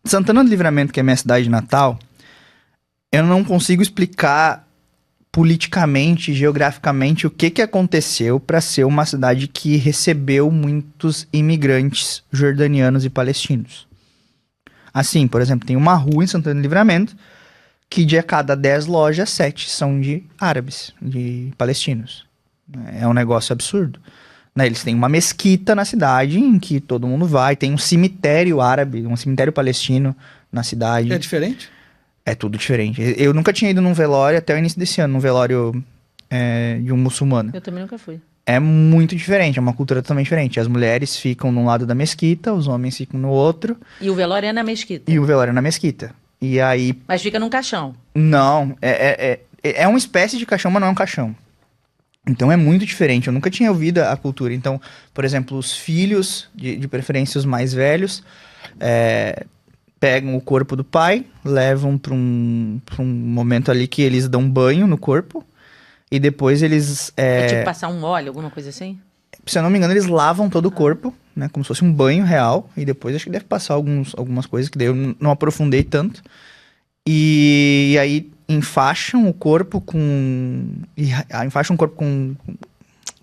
Santana do Livramento, que é minha cidade natal, eu não consigo explicar politicamente, geograficamente, o que aconteceu para ser uma cidade que recebeu muitos imigrantes jordanianos e palestinos. Assim, por exemplo, tem uma rua em Santana do Livramento que de a cada 10 lojas, 7 são de árabes, de palestinos. É um negócio absurdo. Né? Eles têm uma mesquita na cidade em que todo mundo vai, tem um cemitério árabe, um cemitério palestino na cidade. É diferente? É tudo diferente. Eu nunca tinha ido num velório até o início desse ano, num velório de um muçulmano. Eu também nunca fui. É muito diferente, é uma cultura totalmente diferente. As mulheres ficam num lado da mesquita, os homens ficam no outro. E o velório é na mesquita? E o velório é na mesquita. E aí... Mas fica num caixão? Não, é uma espécie de caixão, mas não é um caixão. Então é muito diferente, eu nunca tinha ouvido a cultura. Então, por exemplo, os filhos, de preferência os mais velhos, pegam o corpo do pai, levam para um momento ali que eles dão banho no corpo, e depois eles... É tipo passar um óleo, alguma coisa assim? Se eu não me engano, eles lavam todo o corpo, né, como se fosse um banho real, e depois acho que deve passar algumas coisas, que daí eu não aprofundei tanto. E aí enfaixam o corpo com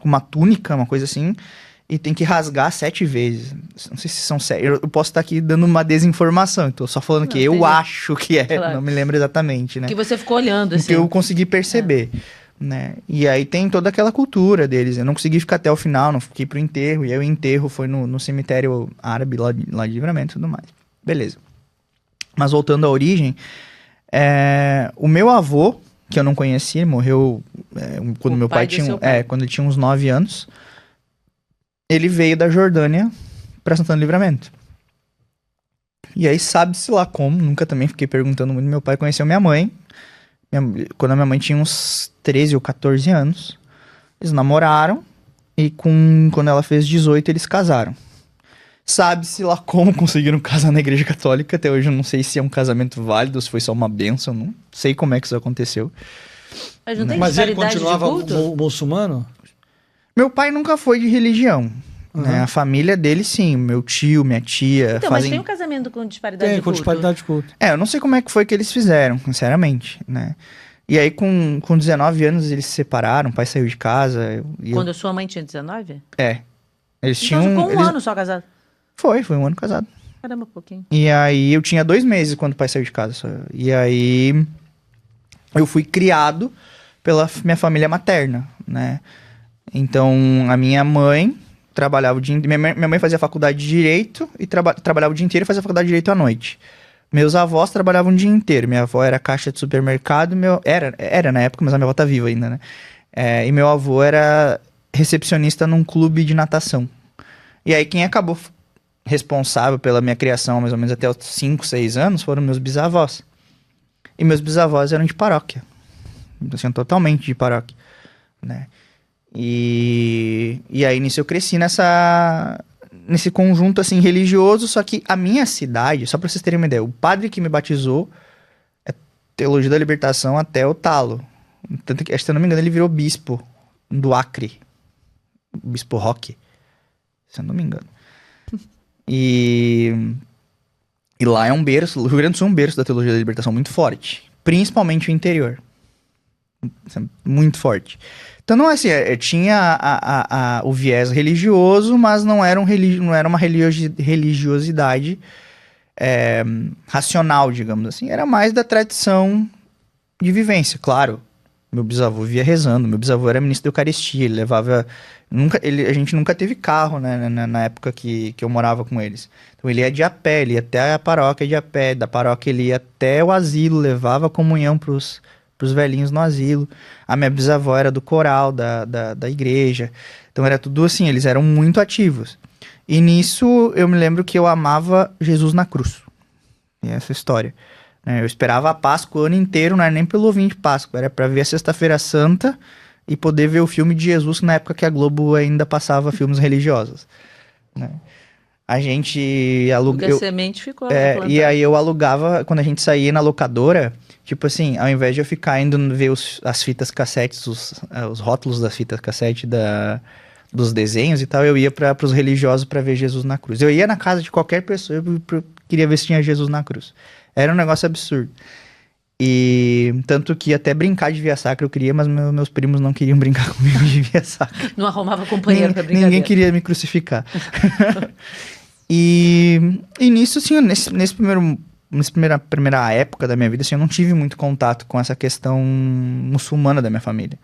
uma túnica, uma coisa assim, e tem que rasgar 7 vezes. Não sei se são 7. Eu posso estar aqui dando uma desinformação, então só falando que eu acho que é, claro. Não me lembro exatamente, né? Que você ficou olhando, assim. Que eu consegui perceber, né? E aí tem toda aquela cultura deles. Eu não consegui ficar até o final, não fiquei pro enterro, e aí o enterro foi no cemitério árabe lá de Livramento e tudo mais. Beleza. Mas voltando à origem, o meu avô, que eu não conhecia, morreu quando meu pai tinha, quando ele tinha uns 9 anos. Ele veio da Jordânia pra Santana do Livramento. E aí sabe-se lá como, nunca também fiquei perguntando muito. Meu pai conheceu minha mãe, quando a minha mãe tinha uns 13 ou 14 anos. Eles namoraram e quando ela fez 18 eles casaram. Sabe-se lá como conseguiram casar na igreja católica. Até hoje eu não sei se é um casamento válido ou se foi só uma bênção. Não sei como é que isso aconteceu. Mas não tem Mas ele disparidade de continuava culto? muçulmano? Meu pai nunca foi de religião. Uhum. Né? A família dele, sim. Meu tio, minha tia... Então, mas tem um casamento com disparidade de culto? Tem, com disparidade de culto. Eu não sei como é que foi que eles fizeram, sinceramente, né? E aí, com 19 anos, eles se separaram, o pai saiu de casa. Quando a sua mãe tinha 19? Eles então tinham... ficou um ano só casado? Foi um ano casado. Caramba, um pouquinho. E aí, eu tinha 2 meses quando o pai saiu de casa. Só. E aí, eu fui criado pela minha família materna, né? Então, a minha mãe trabalhava o dia inteiro. Minha mãe fazia faculdade de Direito e trabalhava o dia inteiro e fazia faculdade de Direito à noite. Meus avós trabalhavam o dia inteiro. Minha avó era caixa de supermercado. Era na época, mas a minha avó tá viva ainda, né? E meu avô era recepcionista num clube de natação. E aí, quem acabou responsável pela minha criação, mais ou menos até os 5, 6 anos, foram meus bisavós. E meus bisavós eram de paróquia. Assim, totalmente de paróquia, né? E aí nisso eu cresci nesse conjunto assim religioso, só que a minha cidade, só pra vocês terem uma ideia, o padre que me batizou é Teologia da Libertação até o talo. Tanto que, se eu não me engano, ele virou bispo do Acre. Bispo Roque, se eu não me engano. E lá é um berço, o Rio Grande do Sul é um berço da Teologia da Libertação muito forte. Principalmente o interior. Muito forte. Então, não é assim, tinha o viés religioso, mas não era uma religiosidade racional, digamos assim. Era mais da tradição de vivência. Claro, meu bisavô vivia rezando, meu bisavô era ministro da Eucaristia, ele levava... a gente nunca teve carro, né, na época que eu morava com eles. Então, ele ia de a pé, ele ia até a paróquia de a pé, da paróquia ele ia até o asilo, levava a comunhão pros velhinhos no asilo. A minha bisavó era do coral da igreja. Então era tudo assim, eles eram muito ativos. E nisso eu me lembro que eu amava Jesus na cruz. E essa história. Eu esperava a Páscoa o ano inteiro, não era nem pelo ovinho de Páscoa, era pra ver a Sexta-feira Santa e poder ver o filme de Jesus na época que a Globo ainda passava filmes religiosos. Né? A gente alugava... a semente ficou e aí eu alugava, quando a gente saía na locadora... Tipo assim, ao invés de eu ficar indo ver as fitas cassetes, os rótulos das fitas cassete dos desenhos e tal, eu ia para os religiosos para ver Jesus na cruz. Eu ia na casa de qualquer pessoa, queria ver se tinha Jesus na cruz. Era um negócio absurdo. E tanto que até brincar de via sacra eu queria, mas meus primos não queriam brincar comigo de via sacra. Não arrumava companheiro pra brincadeira. Ninguém queria me crucificar. E nisso, assim, nessa primeira época da minha vida, assim, eu não tive muito contato com essa questão muçulmana da minha família.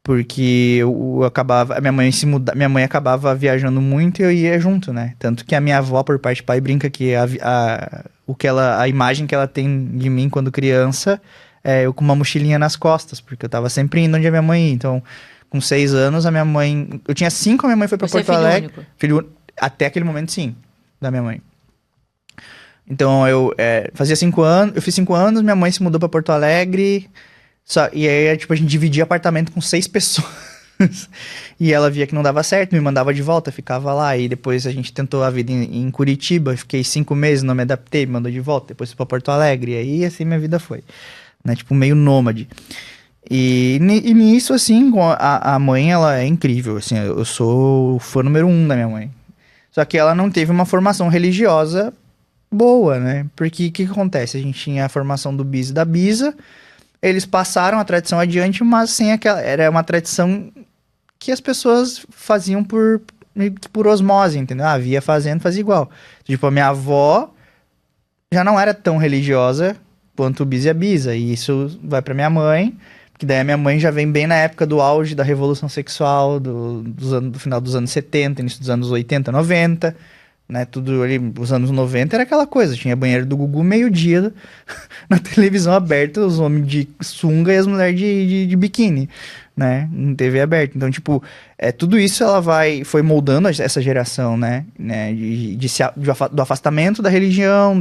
Porque eu acabava, minha mãe acabava viajando muito e eu ia junto, né? Tanto que a minha avó, por parte de pai, brinca que a imagem que ela tem de mim quando criança é eu com uma mochilinha nas costas, porque eu tava sempre indo onde a minha mãe ia. Então, com 6 anos, a minha mãe... Eu tinha 5, a minha mãe foi pra Você Porto é filho Alegre. único? Até aquele momento, sim, da minha mãe. Então, eu fazia 5 anos, eu fiz 5 anos, minha mãe se mudou pra Porto Alegre... E aí, tipo, a gente dividia apartamento com 6 pessoas. E ela via que não dava certo, me mandava de volta, ficava lá. E depois a gente tentou a vida em Curitiba, fiquei 5 meses, não me adaptei, me mandou de volta. Depois fui pra Porto Alegre, e aí assim minha vida foi. Né? Tipo, meio nômade. E nisso, assim, a mãe, ela é incrível, assim. Eu sou o fã número 1 da minha mãe. Só que ela não teve uma formação religiosa boa, né? Porque o que acontece? A gente tinha a formação do bis e da bisa. Eles passaram a tradição adiante, mas sem aquela... Era uma tradição que as pessoas faziam por osmose, entendeu? Via fazendo, fazia igual. Tipo, a minha avó já não era tão religiosa quanto o bis e a bisa. E isso vai pra minha mãe, que daí a minha mãe já vem bem na época do auge da revolução sexual, do final dos anos 70, início dos anos 80, 90... Né, tudo ali, os anos 90 era aquela coisa, tinha banheiro do Gugu meio-dia na televisão aberta, os homens de sunga e as mulheres de biquíni, né, em TV aberta. Então, tipo, tudo isso foi moldando essa geração, né, do afastamento da religião,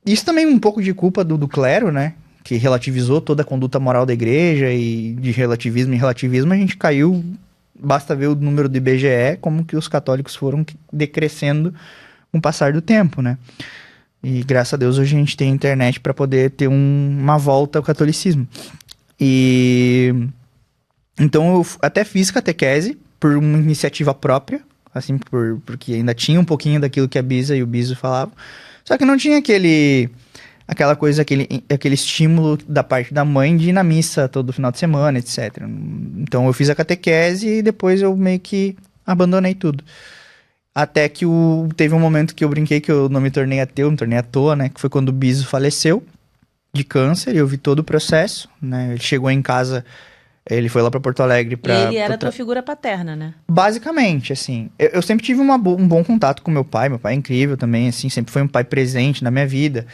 Isso também um pouco de culpa do clero, né, que relativizou toda a conduta moral da igreja, e de relativismo em relativismo a gente caiu. Basta ver o número do IBGE, como que os católicos foram decrescendo com o passar do tempo, né? E graças a Deus hoje a gente tem internet para poder ter uma volta ao catolicismo. E então eu até fiz catequese por uma iniciativa própria, assim, porque ainda tinha um pouquinho daquilo que a Bisa e o Biso falavam. Só que não tinha aquela coisa, aquele estímulo da parte da mãe de ir na missa todo final de semana, etc. Então eu fiz a catequese e depois eu meio que abandonei tudo. Até que teve um momento que eu brinquei que eu não me tornei ateu, me tornei à toa, né? Que foi quando o Biso faleceu de câncer, e eu vi todo o processo, né? Ele chegou em casa, ele foi lá pra Porto Alegre pra... Ele era tua figura paterna, né? Basicamente, assim. Eu sempre tive um bom contato com meu pai é incrível também, assim, sempre foi um pai presente na minha vida.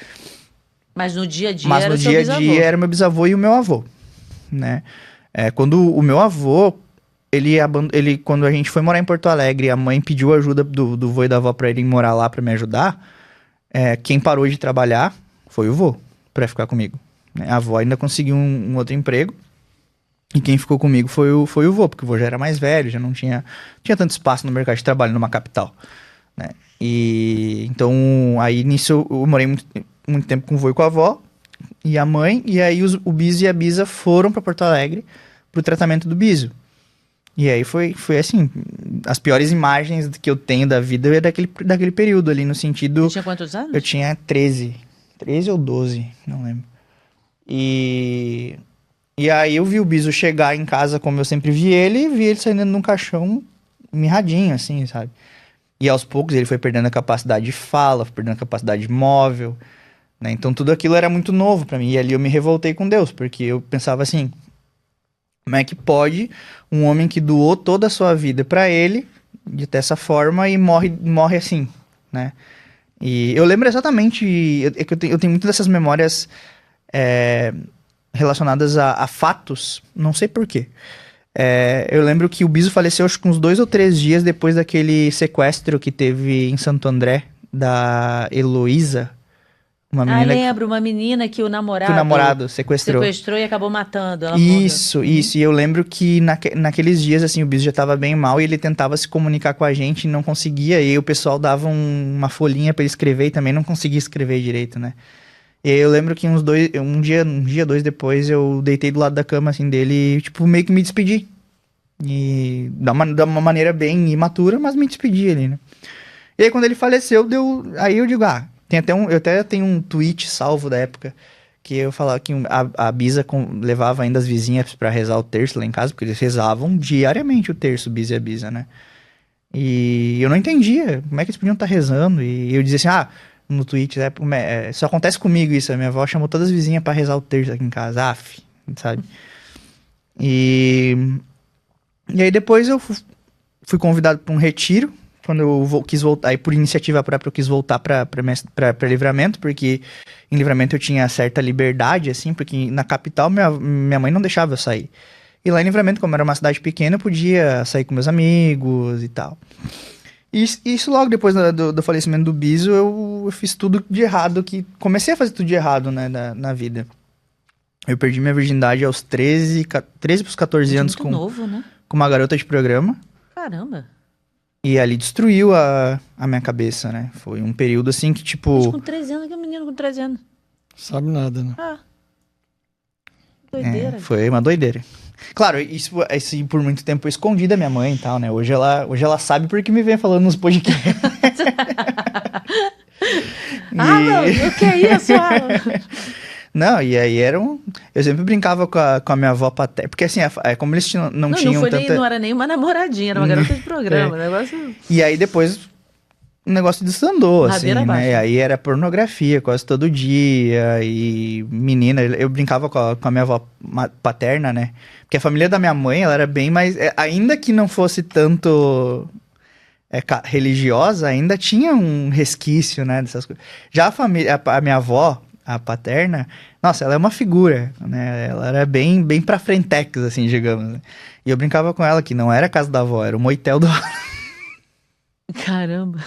Mas no dia a dia era o seu bisavô. Era o meu bisavô e o meu avô, né? Quando o meu avô, quando a gente foi morar em Porto Alegre, a mãe pediu ajuda do vô e da avó pra irem morar lá pra me ajudar, quem parou de trabalhar foi o vô, pra ficar comigo. Né? A avó ainda conseguiu um outro emprego, e quem ficou comigo foi o vô, porque o vô já era mais velho, já não tinha tanto espaço no mercado de trabalho numa capital, né? E então, aí nisso eu morei muito tempo com o vô e com a avó e a mãe, e aí o Biso e a Bisa foram pra Porto Alegre pro tratamento do Biso. E aí foi assim, as piores imagens que eu tenho da vida é daquele período ali, no sentido... Você tinha quantos anos? Eu tinha 13 ou 12, não lembro. E aí eu vi o Biso chegar em casa como eu sempre vi ele saindo de um caixão mirradinho, assim, sabe? E aos poucos ele foi perdendo a capacidade de fala, foi perdendo a capacidade móvel, né? Então tudo aquilo era muito novo pra mim. E ali eu me revoltei com Deus, porque eu pensava assim, como é que pode um homem que doou toda a sua vida pra ele, dessa forma, e morre assim, né? E eu lembro exatamente, eu tenho muitas dessas memórias relacionadas a fatos, não sei porquê. Eu lembro que o Biso faleceu acho que uns 2 ou 3 dias depois daquele sequestro que teve em Santo André, da Heloísa. Lembro, uma menina que o namorado sequestrou e acabou matando. Ela isso. E eu lembro que naqueles dias, assim, o Biso já tava bem mal e ele tentava se comunicar com a gente e não conseguia. E aí o pessoal dava uma folhinha pra ele escrever e também não conseguia escrever direito, né? E aí eu lembro que um dia, 2 depois, eu deitei do lado da cama, assim, dele e, tipo, meio que me despedi. E da uma maneira bem imatura, mas me despedi ali, né? E aí, quando ele faleceu, aí eu digo, eu até tenho um tweet salvo da época, que eu falava que a Bisa levava ainda as vizinhas pra rezar o terço lá em casa, porque eles rezavam diariamente o terço, o Bisa e a Bisa, né? E eu não entendia como é que eles podiam estar rezando. E eu dizia assim, no tweet, só acontece comigo isso. A minha avó chamou todas as vizinhas pra rezar o terço aqui em casa. Sabe? E aí depois eu fui convidado pra um retiro. Quando eu quis voltar, aí por iniciativa própria eu quis voltar pra Livramento, porque em Livramento eu tinha certa liberdade, assim, porque na capital minha mãe não deixava eu sair. E lá em Livramento, como era uma cidade pequena, eu podia sair com meus amigos e tal. E isso logo depois do falecimento do Biso, eu fiz tudo de errado, comecei a fazer tudo de errado, né, na vida. Eu perdi minha virgindade aos 13 pros 14 anos muito novo, né? Com uma garota de programa. Caramba! E ali destruiu a minha cabeça, né? Foi um período assim que, tipo... Mas com 13 anos, que é um menino com 13 anos? Sabe nada, né? Doideira. Foi uma doideira. Claro, isso por muito tempo eu escondi da minha mãe e tal, né? Hoje ela sabe porque me vem falando nos podcasts. Não, o que é isso? Não, e aí eu sempre brincava com a minha avó paterna, porque assim, como eles não tinham tanta... Não era nem uma namoradinha, era uma garota de programa, negócio... E aí depois o negócio desandou, assim, Ladeira abaixo. né? E aí era pornografia quase todo dia, e menina, eu brincava com a minha avó paterna, né? Porque a família da minha mãe, ela era bem mais... ainda que não fosse tanto religiosa, ainda tinha um resquício, né, dessas coisas. Já a minha avó, a paterna, nossa, ela é uma figura, né? Ela era bem pra frentex, assim, digamos, né? E eu brincava com ela que não era a casa da avó, era o motel do... Caramba!